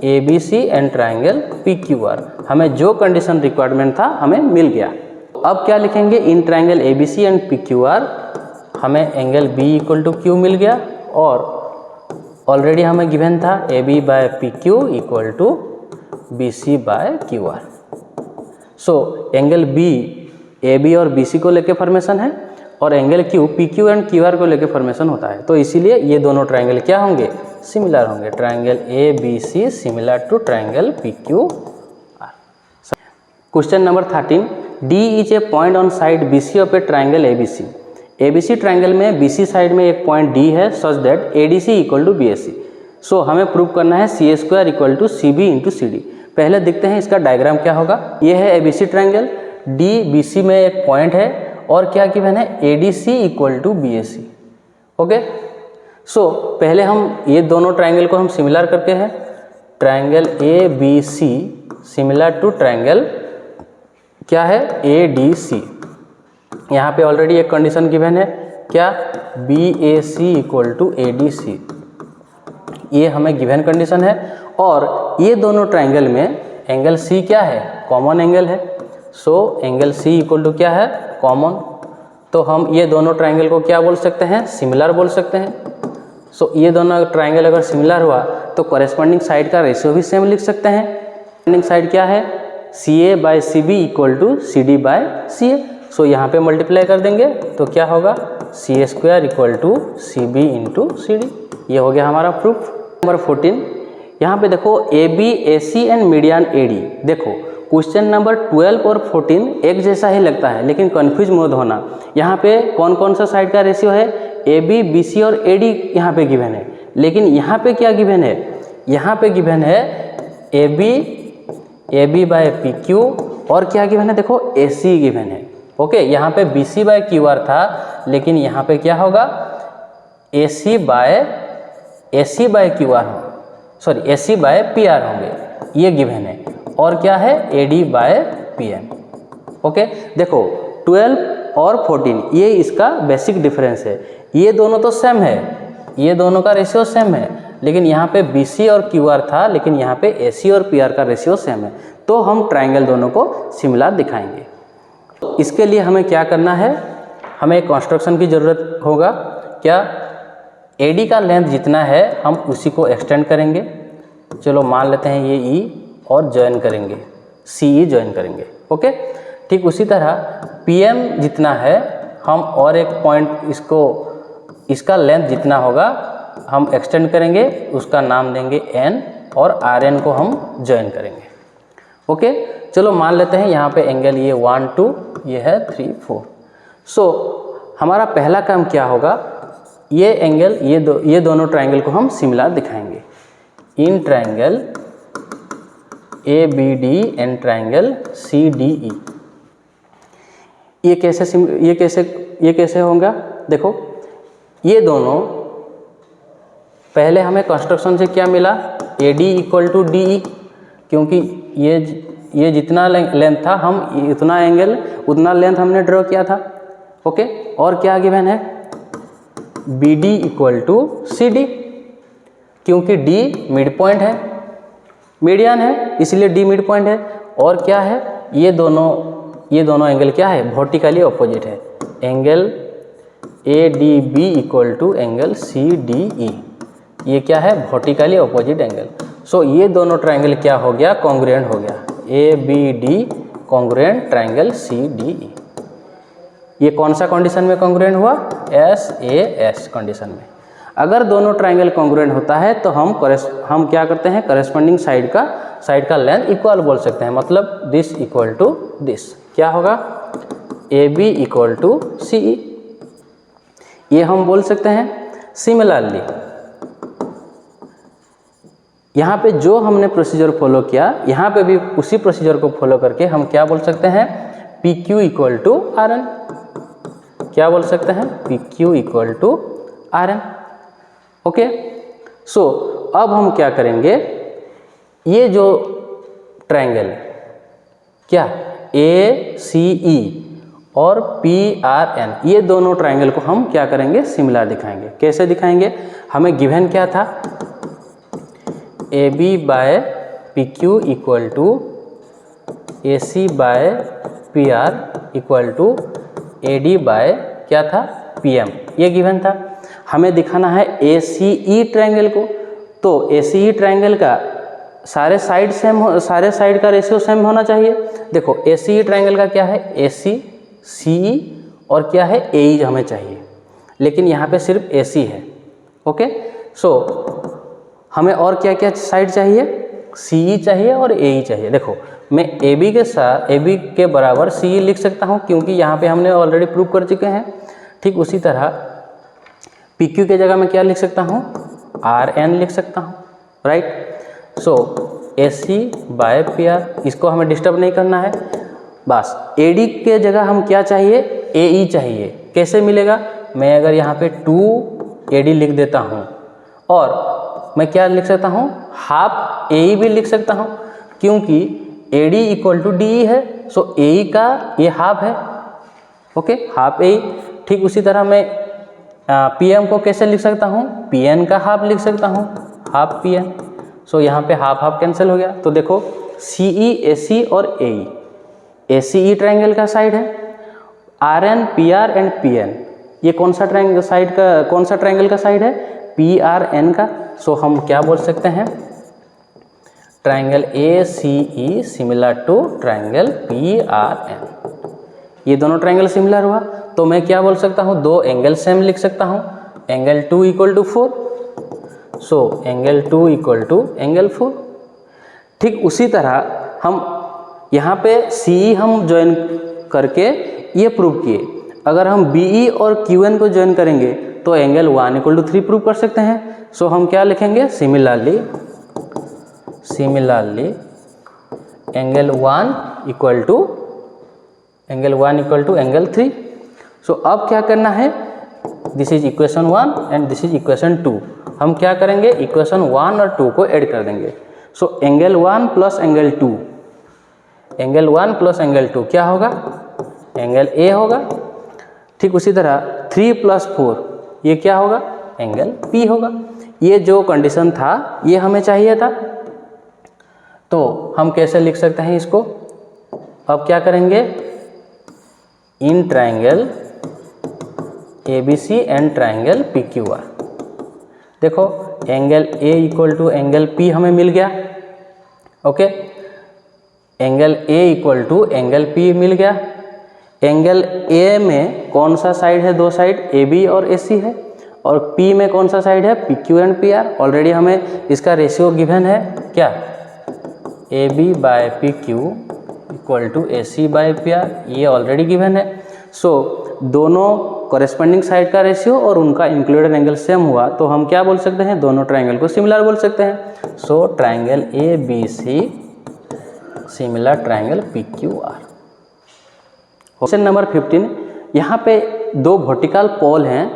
ABC and triangle PQR, हमें जो कंडीशन रिक्वायरमेंट था हमें मिल गया। अब क्या लिखेंगे, in triangle ABC and PQR, हमें angle B equal to Q मिल गया, और ऑलरेडी हमें गिवन था AB by PQ equal to BC by QR। So angle B AB और BC को लेके फॉर्मेशन है, और angle Q PQ and QR को लेके फॉर्मेशन होता है। तो इसीलिए ये दोनों ट्राइंगल क्या होंगे, सिमिलर होंगे। Triangle ABC similar to triangle PQR। Question number 13, D is a point on side BC of a triangle ABC। ABC triangle में BC साइड में एक पॉइंट D है such that ADC equal to BAC। So हमें prove करना है CA² equal to CB into CD। पहले देखते हैं इसका डायग्राम क्या होगा। ये है ABC ट्राइंगल, D BC में एक पॉइंट है, और क्या गिवन है, ADC equal to BAC। Okay, so पहले हम ये दोनों ट्राइंगल को हम सिमिलर करके हैं। Triangle ABC similar to triangle क्या है, ADC। यहाँ पे ऑलरेडी एक कंडीशन गिवन है, क्या, BAC इक्वल टू ADC, ये हमें गिवन कंडीशन है। और ये दोनों ट्राइंगल में एंगल C क्या है, कॉमन एंगल है। So angle C equal to क्या है, कॉमन। तो हम ये दोनों ट्राइंगल को क्या बोल सकते हैं, सिमिलर बोल सकते हैं। सो ये दोनों ट्राइंगल अगर सिमिलर हुआ तो कॉरेस्पॉन्डिंग साइड का रेशियो भी सेम लिख सकते हैं। कॉरेस्पॉन्डिंग साइड क्या है, CA by CB equal to CD by CA। So यहाँ पे मल्टीप्लाई कर देंगे तो क्या होगा, CA² equal to CB into CD। ये हो गया हमारा प्रूफ। नंबर 14, यहाँ पे देखो AB AC and median AD। देखो क्वेश्चन नंबर 12 और 14 एक जैसा ही लगता है, लेकिन कंफ्यूज मत होना। यहाँ पे कौन कौन सा साइड का रेशियो है, AB BC और AD यहाँ पे गिवन है, लेकिन यहाँ पे क्या गिवन है, यहाँ पे गिवन है AB बाय PQ, और क्या गिवन है, देखो AC गिवन है। ओके, यहाँ पे BC बाय QR था, लेकिन यहाँ पे क्या होगा, AC by QR, sorry AC by PR होंगे, ये गिवन है। और क्या है, AD बाय PM। ओके, देखो 12 और 14 ये इसका बेसिक डिफरेंस है। ये दोनों तो सेम है, ये दोनों का रेशियो सेम है, लेकिन यहाँ पे BC और QR था, लेकिन यहाँ पे AC और PR का रेशियो सेम है, तो हम ट्राइंगल दोनों को सिमिलर दिखाएंगे। इसके लिए हमें क्या करना है, हमें कंस्ट्रक्शन की ज़रूरत होगा। क्या, AD का लेंथ जितना है हम उसी को एक्सटेंड करेंगे। चलो मान लेते हैं ये E और ज्वाइन करेंगे, CE ज्वाइन करेंगे। ओके, ठीक उसी तरह PM जितना है हम और एक पॉइंट इसका लेंथ जितना होगा हम एक्सटेंड करेंगे, उसका नाम देंगे N और RN को हम ज्वाइन करेंगे। ओके, चलो मान लेते हैं यहाँ पे एंगल ये 1 2, ये है 3 4। सो हमारा पहला काम क्या होगा, ये एंगल ये दोनों ट्राइंगल को हम सिमिलर दिखाएंगे। इन triangle ABD and triangle CDE, ये कैसे होगा। देखो ये दोनों, पहले हमें कंस्ट्रक्शन से क्या मिला, AD इक्वल टू DE, क्योंकि ये जितना लेंथ था हम उतना लेंथ हमने ड्रॉ किया था। ओके, और क्या गिवन है, BD इक्वल टू CD, क्योंकि D मिड पॉइंट है, मीडियन है, इसलिए D मिड पॉइंट है। और क्या है, ये दोनों एंगल क्या है, वर्टिकली ऑपोजिट है। Angle ADB equal to angle CDE, ये क्या है, वर्टिकली ऑपोजिट एंगल। सो ये दोनों ट्राइंगल क्या हो गया, कॉन्ग्रुएंट हो गया। ABD congruent triangle CDE। ये कौन सा कंडीशन में कॉन्ग्रुएंट हुआ, SAS कंडीशन में। अगर दोनों ट्राइंगल कॉन्ग्रुएंट होता है तो हम क्या करते हैं, करेस्पॉन्डिंग साइड का लेंथ इक्वल बोल सकते हैं, मतलब दिस इक्वल टू दिस। क्या होगा, AB इक्वल टू CE, ये हम बोल सकते हैं। सिमिलरली यहाँ पे जो हमने प्रोसीजर फॉलो किया, यहाँ पे भी उसी प्रोसीजर को फॉलो करके हम क्या बोल सकते हैं, PQ इक्वल टू RN। क्या बोल सकते हैं, PQ equal to RN। Okay, so अब हम क्या करेंगे, ये जो ट्राइंगल क्या ACE और PRN, ये दोनों ट्राइंगल को हम क्या करेंगे, सिमिलर दिखाएंगे। कैसे दिखाएंगे, हमें गिवन क्या था, AB by PQ equal to AC by PR equal to AD by क्या था, PM, ये गिवन था। हमें दिखाना है ACE ट्राइंगल को, तो ACE ट्राइंगल का सारे साइड का रेशियो सेम होना चाहिए। देखो ACE ट्राइंगल का क्या है, AC CE और क्या है AE हमें चाहिए, लेकिन यहाँ पे सिर्फ AC है। ओके, सो हमें और क्या क्या साइड चाहिए, CE चाहिए और AE चाहिए। देखो मैं AB के बराबर CE लिख सकता हूँ, क्योंकि यहाँ पे हमने ऑलरेडी प्रूव कर चुके हैं। ठीक उसी तरह PQ के जगह मैं क्या लिख सकता हूँ, RN लिख सकता हूँ, right. So AC by PR, इसको हमें डिस्टर्ब नहीं करना है। बस AD के जगह हम क्या चाहिए, AE चाहिए। कैसे मिलेगा, मैं अगर यहाँ पे 2AD लिख देता हूँ और मैं क्या लिख सकता हूँ, हाफ AE भी लिख सकता हूँ, क्योंकि AD इक्वल टू DE है। सो AE का ये हाफ है। Okay, half AE। ठीक उसी तरह मैं PM को कैसे लिख सकता हूँ, PN का हाफ लिख सकता हूँ, हाफ PN। सो यहाँ पे हाफ कैंसिल हो गया। तो देखो CE AC और AE, ACE ट्राइंगल का साइड है, RN PR एंड PN, ये कौन सा ट्राइंगल का साइड है, PRN का। सो हम क्या बोल सकते हैं, triangle ACE similar to triangle PRN। ये दोनों ट्राइंगल सिमिलर हुआ, तो मैं क्या बोल सकता हूँ, दो एंगल सेम लिख सकता हूँ। Angle 2 equal to 4, so angle 2 equal to angle 4। ठीक उसी तरह हम यहाँ पे CE हम ज्वाइन करके ये प्रूव किए। अगर हम BE और QN को ज्वाइन करेंगे तो एंगल 1 इक्वल टू 3 प्रूव कर सकते हैं। सो हम क्या लिखेंगे, similarly angle 1 equal to angle 3। So अब क्या करना है, this is equation 1 and this is equation 2। हम क्या करेंगे, इक्वेशन 1 और 2 को ऐड कर देंगे। So angle 1 plus angle 2, angle 1 plus angle 2 क्या होगा, एंगल A होगा। ठीक उसी तरह 3 प्लस 4 ये क्या होगा, एंगल P होगा। ये जो कंडीशन था ये हमें चाहिए था। तो हम कैसे लिख सकते हैं इसको? अब क्या करेंगे, in triangle ABC and triangle PQR। देखो angle A equal to angle P हमें मिल गया। Okay, angle A equal to angle P मिल गया। एंगल A में कौन सा साइड है? दो साइड AB और AC है। और P में कौन सा साइड है? PQ and PR। ऑलरेडी हमें इसका रेशियो गिवन है क्या? AB by PQ equal to AC by PR, ये ऑलरेडी गिवन है। सो दोनों कॉरेस्पॉन्डिंग साइड का रेशियो और उनका इंक्लूडेड एंगल सेम हुआ तो हम क्या बोल सकते हैं? दोनों ट्राइंगल को सिमिलर बोल सकते हैं। So triangle ABC similar triangle PQR। Question number 15, यहाँ पे दो वर्टिकल पोल हैं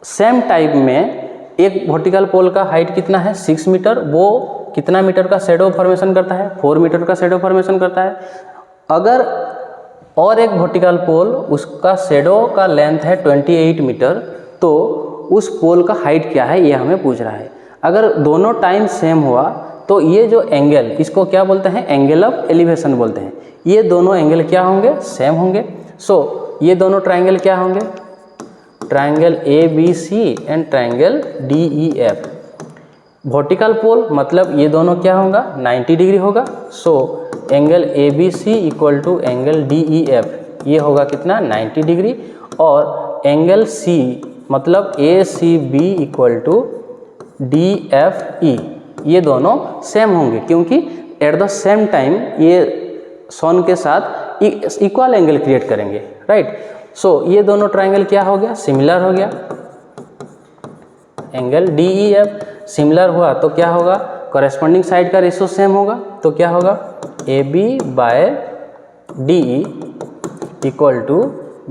सेम टाइप में। एक वर्टिकल पोल का हाइट कितना है? 6 मीटर। वो कितना मीटर का शैडो फॉर्मेशन करता है? 4 मीटर का शैडो फॉर्मेशन करता है। अगर और एक वर्टिकल पोल उसका शैडो का लेंथ है 28 मीटर, तो उस पोल का हाइट क्या है ये हमें पूछ रहा है। अगर दोनों टाइम सेम हुआ तो ये जो एंगल, इसको क्या बोलते हैं? एंगल ऑफ एलिवेशन बोलते हैं। ये दोनों एंगल क्या होंगे? सेम होंगे। सो ये दोनों ट्राइंगल क्या होंगे? Triangle ABC and triangle DEF। Vertical pole मतलब ये दोनों क्या होगा? 90 डिग्री होगा। So angle ABC equal to angle DEF, ये होगा कितना? 90 डिग्री। और एंगल C मतलब ACB इक्वल टू DFE, ये दोनों सेम होंगे क्योंकि एट द सेम टाइम ये सोन के साथ इक्वल एंगल क्रिएट करेंगे, राइट। सो ये दोनों ट्राइंगल क्या हो गया? सिमिलर हो गया। एंगल DEF सिमिलर हुआ तो क्या होगा? कॉरेस्पॉन्डिंग साइड का रेशियो सेम होगा तो क्या होगा? AB by DE equal to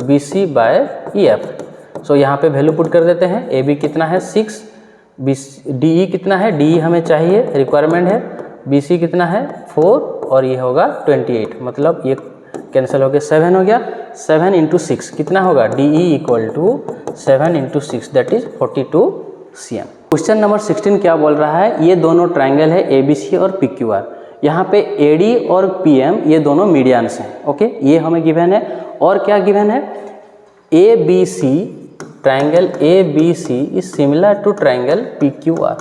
BC by EF। So यहाँ पे वैल्यू पुट कर देते हैं। AB कितना है? 6। DE कितना है? DE हमें चाहिए, रिक्वायरमेंट है। BC कितना है? 4 और ये होगा 28, मतलब ये कैंसिल हो गया, 7 हो गया। 7 इंटू 6 कितना होगा? DE equal to 7 into 6 that is 42 cm। Question number 16 क्या बोल रहा है? ये दोनों ट्राइंगल है ABC और PQR। यहाँ पे AD और PM ये दोनों मीडियंस हैं। ओके, ये हमें गिवन है। और क्या गिवन है? ABC triangle ABC is similar to triangle PQR।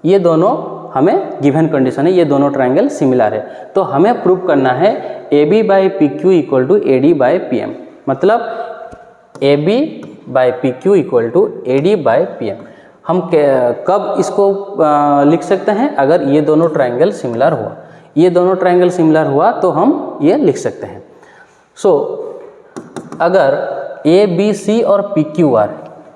ये दोनों हमें गिवन कंडीशन है, ये दोनों ट्राइंगल सिमिलर है। तो हमें प्रूव करना है AB by PQ equal to AD by PM, मतलब AB by PQ equal to AD by PM। हम कब इसको लिख सकते हैं? अगर ये दोनों ट्राइंगल सिमिलर हुआ, ये दोनों ट्राइंगल सिमिलर हुआ तो हम ये लिख सकते हैं। सो अगर ABC और PQR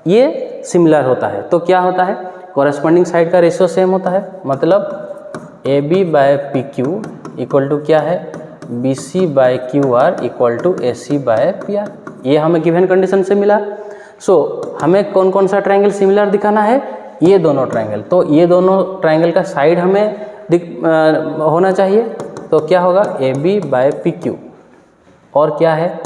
ये सिमिलर होता है तो क्या होता है? कॉरेस्पॉन्डिंग साइड का रेशियो सेम होता है, मतलब AB by PQ equal to क्या है? BC by QR equal to AC by PR। ये हमें गिवन कंडीशन से मिला। सो हमें कौन कौन सा ट्राइंगल सिमिलर दिखाना है? ये दोनों ट्राइंगल। तो ये दोनों ट्राइंगल का साइड हमें होना चाहिए। तो क्या होगा? AB by PQ। और क्या है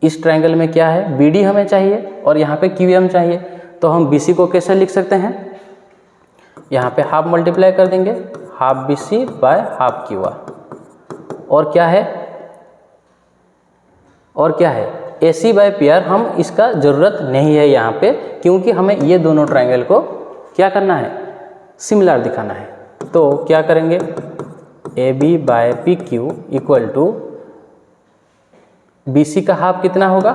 इस ट्राइंगल में? क्या है? BD हमें चाहिए और यहाँ पे QM चाहिए। तो हम BC को कैसे लिख सकते हैं? यहाँ पे हाफ मल्टीप्लाई कर देंगे, half BC by half QR। और क्या है? और क्या है? AC by PR। हम इसका ज़रूरत नहीं है यहाँ पे, क्योंकि हमें ये दोनों ट्राइंगल को क्या करना है? सिमिलर दिखाना है। तो क्या करेंगे? AB by PQ equal to BC का हाफ कितना होगा?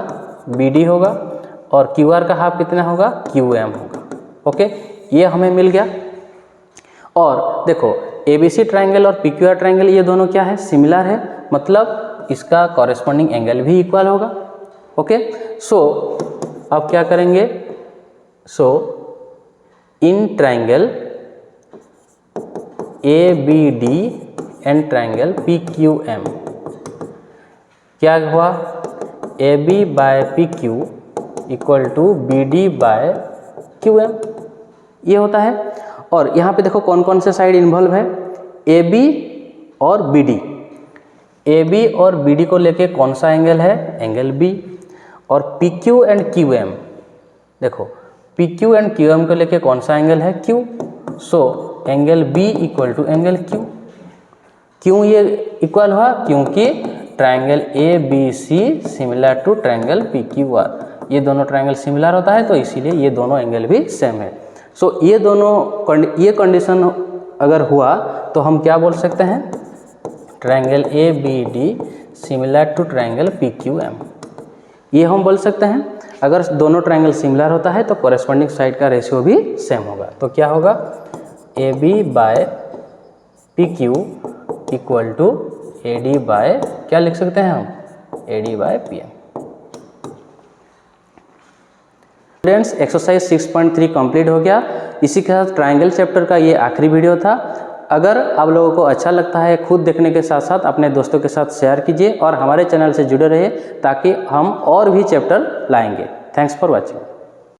BD होगा। और QR का हाफ कितना होगा? QM होगा। ओके, ये हमें मिल गया। और देखो ABC ट्राइंगल और PQR ट्राइंगल ये दोनों क्या है? सिमिलर है, मतलब इसका कॉरेस्पॉन्डिंग एंगल भी इक्वल होगा। ओके, सो अब क्या करेंगे? So in triangle ABD and triangle PQM क्या हुआ? AB by PQ equal to BD by QM, ये होता है। और यहाँ पे देखो कौन कौन से साइड इन्वॉल्व है? AB और BD। AB और BD को लेके कौन सा एंगल है? Angle B। और PQ एंड QM, देखो PQ एंड QM को लेके कौन सा एंगल है? Q। So angle B equal to angle Q. क्यों ये इक्वल हुआ? क्योंकि triangle A B C similar to triangle P Q R, ये दोनों ट्रायंगल सिमिलर होता है तो इसीलिए ये दोनों एंगल भी सेम है। सो ये कंडीशन अगर हुआ तो हम क्या बोल सकते हैं? Triangle A B D similar to triangle P Q M, ये हम बोल सकते हैं। अगर दोनों ट्रायंगल सिमिलर होता है तो कॉरेस्पॉन्डिंग साइड का रेशियो भी सेम होगा। तो क्या होगा? A B by P Q equal to A D by, क्या लिख सकते हैं हम? A D by P M. Students exercise 6.3 complete हो गया। इसी के साथ ट्रायंगल चैप्टर का ये आखिरी वीडियो था। अगर आप लोगों को अच्छा लगता है, खुद देखने के साथ साथ अपने दोस्तों के साथ शेयर कीजिए और हमारे चैनल से जुड़े रहिए ताकि हम और भी चैप्टर लाएंगे। Thanks for watching.